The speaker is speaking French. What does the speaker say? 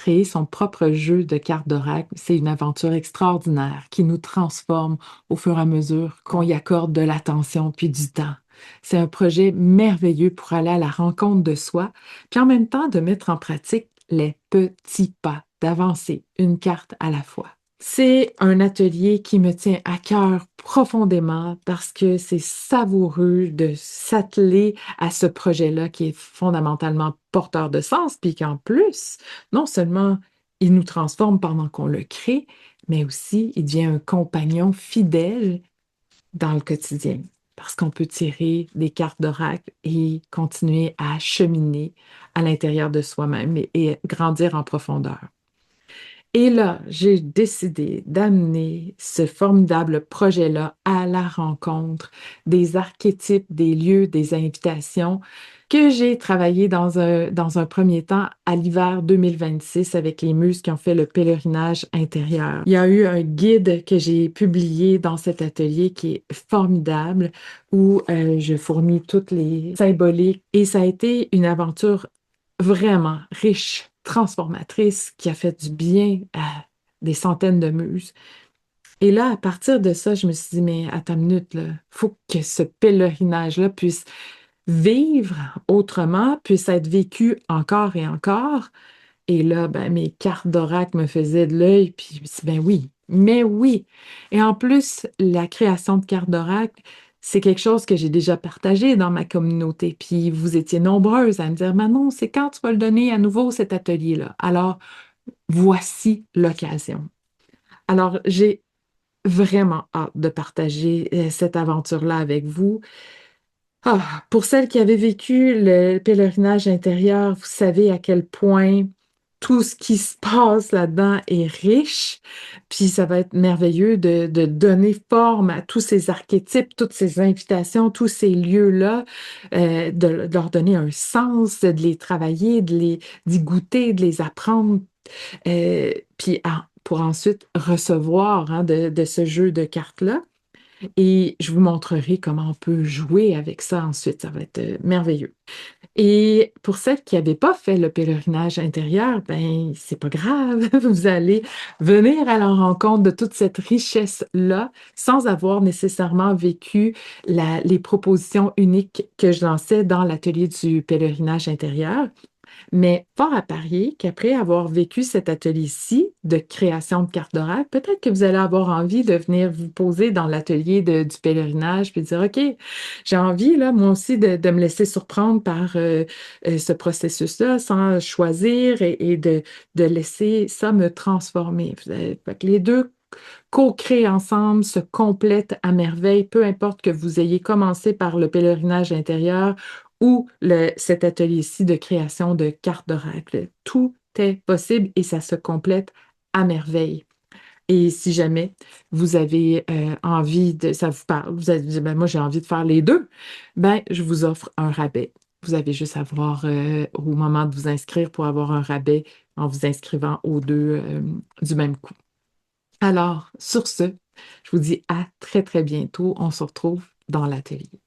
créé son propre jeu de cartes d'oracle. C'est une aventure extraordinaire qui nous transforme au fur et à mesure qu'on y accorde de l'attention puis du temps. C'est un projet merveilleux pour aller à la rencontre de soi, puis en même temps de mettre en pratique les petits pas, d'avancer une carte à la fois. C'est un atelier qui me tient à cœur profondément parce que c'est savoureux de s'atteler à ce projet-là qui est fondamentalement porteur de sens, puis qu'en plus, non seulement il nous transforme pendant qu'on le crée, mais aussi il devient un compagnon fidèle dans le quotidien. Parce qu'on peut tirer des cartes d'oracle et continuer à cheminer à l'intérieur de soi-même et grandir en profondeur. Et là, j'ai décidé d'amener ce formidable projet-là à la rencontre des archétypes, des lieux, des invitations que j'ai travaillé dans un premier temps à l'hiver 2026 avec les muses qui ont fait le pèlerinage intérieur. Il y a eu un guide que j'ai publié dans cet atelier qui est formidable où je fournis toutes les symboliques et ça a été une aventure vraiment riche, transformatrice, qui a fait du bien à des centaines de muses. Et là, à partir de ça, je me suis dit, mais attends une minute, il faut que ce pèlerinage-là puisse vivre autrement, puisse être vécu encore et encore. Et là, ben, mes cartes d'oracle me faisaient de l'œil, puis je me suis dit, ben oui, mais oui. Et en plus, la création de cartes d'oracle, c'est quelque chose que j'ai déjà partagé dans ma communauté. Puis vous étiez nombreuses à me dire, Manon, c'est quand tu vas le donner à nouveau cet atelier-là? Alors, voici l'occasion. Alors, j'ai vraiment hâte de partager cette aventure-là avec vous. Ah, pour celles qui avaient vécu le pèlerinage intérieur, vous savez à quel point tout ce qui se passe là-dedans est riche, puis ça va être merveilleux de donner forme à tous ces archétypes, toutes ces invitations, tous ces lieux-là, de leur donner un sens, de les travailler, d'y goûter, de les apprendre, puis pour ensuite recevoir hein, de ce jeu de cartes-là. Et je vous montrerai comment on peut jouer avec ça ensuite. Ça va être merveilleux. Et pour celles qui n'avaient pas fait le pèlerinage intérieur, ben c'est pas grave. Vous allez venir à la rencontre de toute cette richesse-là sans avoir nécessairement vécu les propositions uniques que je lançais dans l'atelier du pèlerinage intérieur. Mais fort à parier qu'après avoir vécu cet atelier-ci de création de cartes d'oracle, peut-être que vous allez avoir envie de venir vous poser dans l'atelier du pèlerinage puis dire, OK, j'ai envie, là, moi aussi, de me laisser surprendre par ce processus-là sans choisir et de laisser ça me transformer. Fait que les deux co-créent ensemble, se complètent à merveille, peu importe que vous ayez commencé par le pèlerinage intérieur ou cet atelier-ci de création de cartes d'oracle. Tout est possible et ça se complète à merveille. Et si jamais vous avez envie de, ça vous parle, vous avez dit, ben, moi j'ai envie de faire les deux, ben, je vous offre un rabais. Vous avez juste à voir au moment de vous inscrire pour avoir un rabais en vous inscrivant aux deux du même coup. Alors, sur ce, je vous dis à très, très bientôt. On se retrouve dans l'atelier.